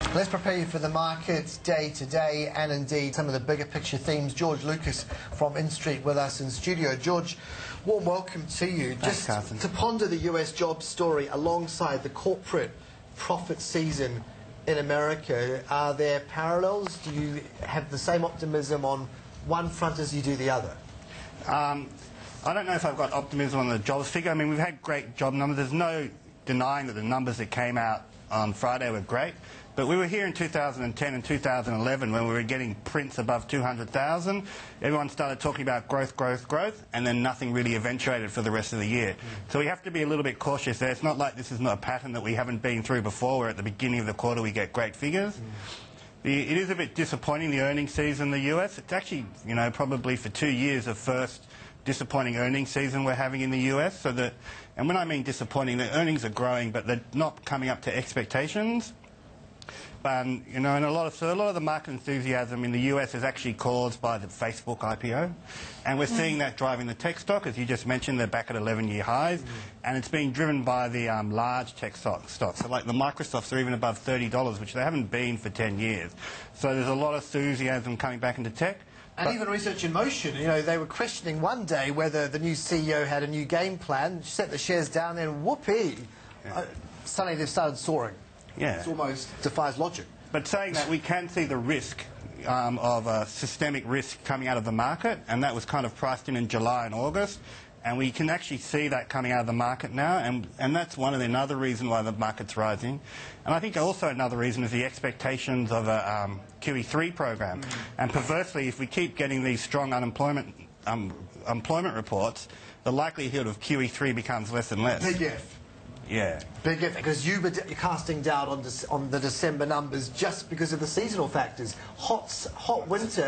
Let's prepare you for the markets day to day and indeed some of the bigger picture themes. George Lucas from Instreet with us in studio. George, warm welcome to you. Thanks, Carson. To ponder the US jobs story alongside the corporate profit season in America, are there parallels? Do you have the same optimism on one front as you do the other? I don't know if I've got optimism on the jobs figure. I mean, we've had great job numbers. There's no denying that the numbers that came out on Friday were great. But we were here in 2010 and 2011 when we were getting prints above 200,000. Everyone started talking about growth, growth, growth, and then nothing really eventuated for the rest of the year. So we have to be a little bit cautious there. It's not like this is not a pattern that we haven't been through before, where at the beginning of the quarter we get great figures. It is a bit disappointing, the earnings season in the US. It's actually, you know, probably for 2 years the first disappointing earnings season we're having in the US. And when I mean disappointing, the earnings are growing, but they're not coming up to expectations. You know, and a lot of the market enthusiasm in the US is actually caused by the Facebook IPO, and we're seeing that driving the tech stock. As you just mentioned, they're back at 11-year highs, and it's being driven by the large tech stocks. So like the Microsofts are even above $30, which they haven't been for 10 years. So there's a lot of enthusiasm coming back into tech. And even Research in Motion, you know, they were questioning one day whether the new CEO had a new game plan, set the shares down, and whoopee, suddenly they've started soaring. Yeah. It almost defies logic. But saying that, we can see the risk of systemic risk coming out of the market, and that was kind of priced in July and August, and we can actually see that coming out of the market now, and that's another reason why the market's rising. And I think also another reason is the expectations of a QE3 program. And perversely, if we keep getting these strong employment reports, the likelihood of QE3 becomes less and less. Big if. Yeah. Big if, because you were casting doubt on the December numbers just because of the seasonal factors. Hot winter.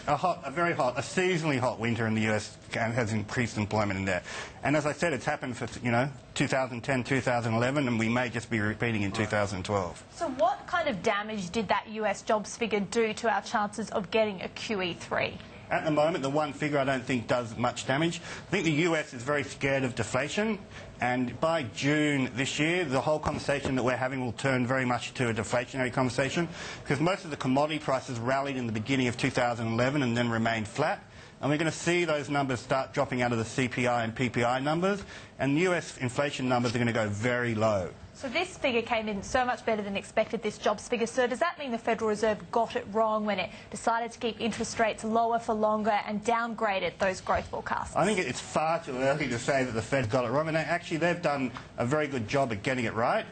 A seasonally hot winter in the US has increased employment in there. And as I said, it's happened for, you know, 2010, 2011, and we may just be repeating in 2012. So what kind of damage did that US jobs figure do to our chances of getting a QE3? At the moment, the one figure I don't think does much damage. I think the US is very scared of deflation, and by June this year, the whole conversation that we're having will turn very much to a deflationary conversation, because most of the commodity prices rallied in the beginning of 2011 and then remained flat. And we're going to see those numbers start dropping out of the CPI and PPI numbers, and US inflation numbers are going to go very low. So this figure came in so much better than expected, this jobs figure. So does that mean the Federal Reserve got it wrong when it decided to keep interest rates lower for longer and downgraded those growth forecasts? I think it's far too early to say that the Fed got it wrong. And actually, they've done a very good job at getting it right.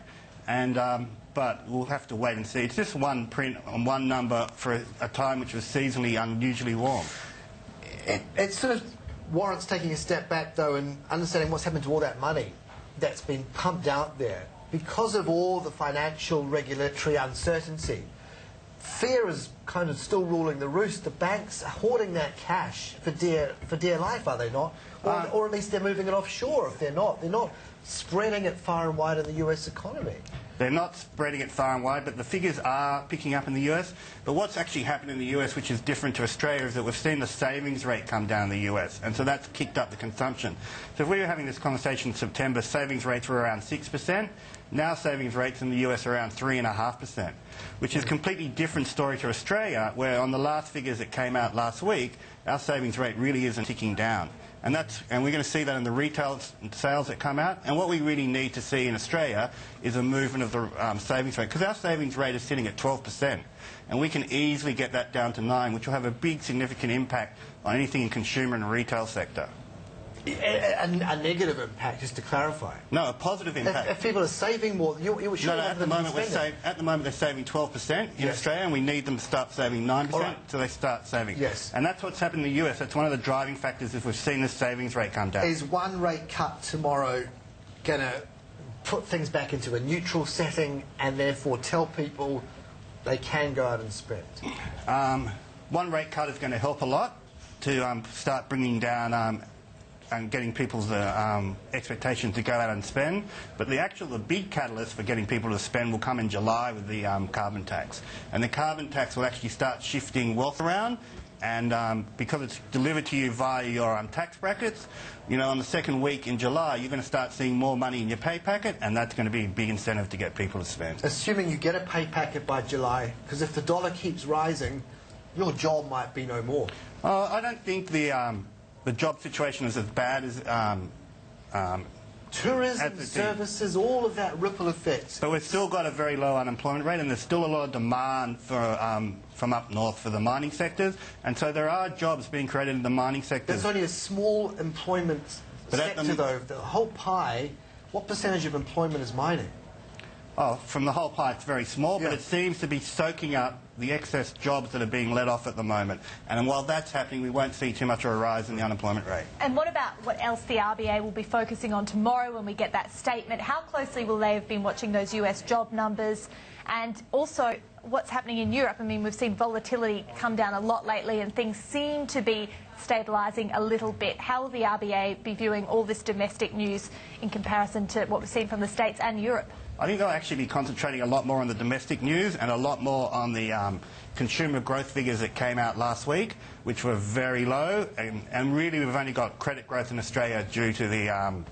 And but we'll have to wait and see. It's just one print on one number for a time which was seasonally unusually warm. It sort of warrants taking a step back, though, and understanding what's happened to all that money that's been pumped out there. Because of all the financial regulatory uncertainty, fear is kind of still ruling the roost. The banks are hoarding that cash for dear life, are they not? Or at least they're moving it offshore if they're not. They're not spreading it far and wide in the US economy. They're not spreading it far and wide, but the figures are picking up in the US. But what's actually happened in the US, which is different to Australia, is that we've seen the savings rate come down in the US, and so that's kicked up the consumption. So if we were having this conversation in September, savings rates were around 6%. Now savings rates in the US are around 3.5%, which is a completely different story to Australia, where on the last figures that came out last week, our savings rate really isn't ticking down. And we're going to see that in the retail sales that come out. And what we really need to see in Australia is a movement of the savings rate, because our savings rate is sitting at 12%. And we can easily get that down to 9%, which will have a big significant impact on anything in consumer and retail sector. A negative impact, just to clarify. No, a positive impact. If people are saving more, you should at the moment they're saving 12% in Australia, and we need them to start saving 9%, so they start saving. Yes. And that's what's happened in the US. That's one of the driving factors if we've seen the savings rate come down. Is one rate cut tomorrow going to put things back into a neutral setting and therefore tell people they can go out and spend? One rate cut is going to help a lot to start bringing down and getting people's expectations to go out and spend. But the big catalyst for getting people to spend will come in July with the carbon tax. And the carbon tax will actually start shifting wealth around and because it's delivered to you via your tax brackets, on the second week in July, you're going to start seeing more money in your pay packet, and that's going to be a big incentive to get people to spend. Assuming you get a pay packet by July, because if the dollar keeps rising, your job might be no more. I don't think the job situation is as bad as tourism, services, all of that ripple effects. But we've still got a very low unemployment rate, and there's still a lot of demand for, from up north for the mining sectors. And so there are jobs being created in the mining sector. There's only a small employment sector, though. The whole pie, what percentage of employment is mining? Oh, from the whole pie, it's very small, but it seems to be soaking up the excess jobs that are being let off at the moment. And while that's happening, we won't see too much of a rise in the unemployment rate. And what about what else the RBA will be focusing on tomorrow when we get that statement? How closely will they have been watching those US job numbers? And also, what's happening in Europe? I mean, we've seen volatility come down a lot lately and things seem to be stabilising a little bit. How will the RBA be viewing all this domestic news in comparison to what we've seen from the States and Europe? I think they'll actually be concentrating a lot more on the domestic news and a lot more on the consumer growth figures that came out last week, which were very low. And really, we've only got credit growth in Australia due to the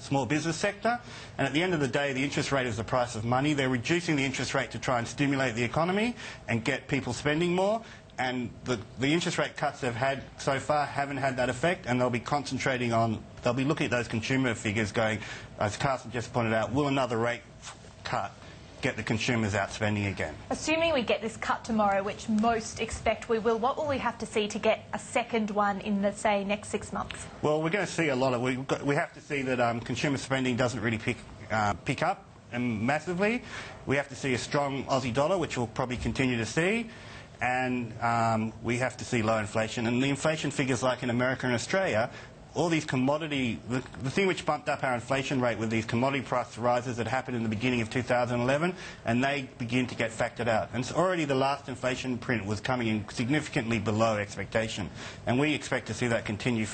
small business sector. And at the end of the day, the interest rate is the price of money. They're reducing the interest rate to try and stimulate the economy and get people spending more. And the interest rate cuts they've had so far haven't had that effect, and they'll be concentrating on, they'll be looking at those consumer figures going, as Carson just pointed out, will another rate cut get the consumers out spending again? Assuming we get this cut tomorrow, which most expect we will, what will we have to see to get a second one in the, say, next 6 months? Well, we're going to see a lot of, we have to see that consumer spending doesn't really pick up massively. We have to see a strong Aussie dollar, which we'll probably continue to see. And we have to see low inflation. And the inflation figures, like in America and Australia, all these commodity, the thing which bumped up our inflation rate with these commodity price rises that happened in the beginning of 2011, and they begin to get factored out. And so already the last inflation print was coming in significantly below expectation. And we expect to see that continue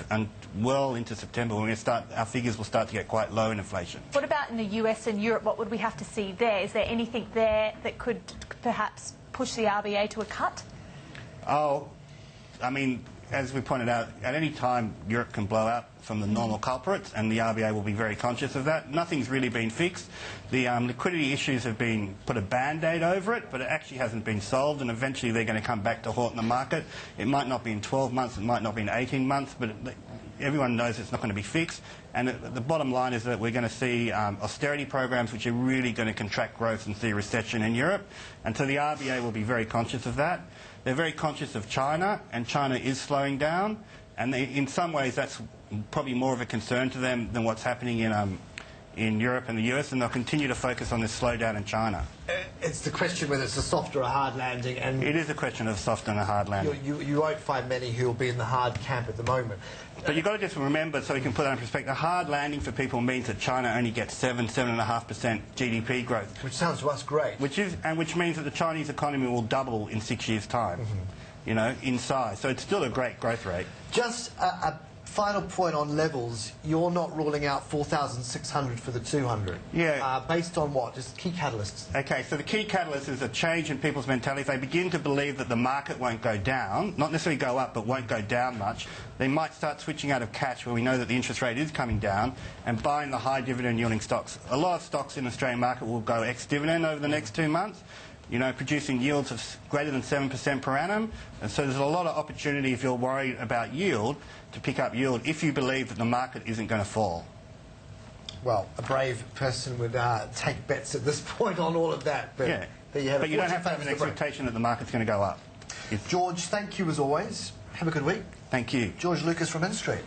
well into September, when our figures will start to get quite low in inflation. What about in the US and Europe? What would we have to see there? Is there anything there that could perhaps push the RBA to a cut? Oh, I mean, as we pointed out, at any time Europe can blow out from the normal culprits, and the RBA will be very conscious of that. Nothing's really been fixed. The liquidity issues have been put a band-aid over it, but it actually hasn't been solved, and eventually they're going to come back to haunt the market. It might not be in 12 months, it might not be in 18 months, but everyone knows it's not going to be fixed. And the bottom line is that we're going to see austerity programs which are really going to contract growth and see a recession in Europe. And so the RBA will be very conscious of that. They're very conscious of China, and China is slowing down. And in some ways, that's probably more of a concern to them than what's happening in Europe and the US, and they'll continue to focus on this slowdown in China. It's the question whether it's a soft or a hard landing. And it is a question of soft and a hard landing. You won't find many who will be in the hard camp at the moment. But you've got to just remember, so we can put that in perspective, a hard landing for people means that China only gets 7.5% GDP growth. Which sounds to us great. Which means that the Chinese economy will double in 6 years' time, in size. So it's still a great growth rate. Just a final point on levels. You're not ruling out 4,600 for the 200. Yeah. Based on what? Just key catalysts. Okay, so the key catalyst is a change in people's mentality. If they begin to believe that the market won't go down, not necessarily go up, but won't go down much, they might start switching out of cash, where we know that the interest rate is coming down, and buying the high dividend yielding stocks. A lot of stocks in the Australian market will go ex-dividend over the next 2 months, producing yields of greater than 7% per annum. And so there's a lot of opportunity, if you're worried about yield, to pick up yield if you believe that the market isn't going to fall. Well, a brave person would take bets at this point on all of that. But, yeah. But you don't have to have an expectation that the market's going to go up. George, thank you as always. Have a good week. Thank you. George Lucas from Instreet.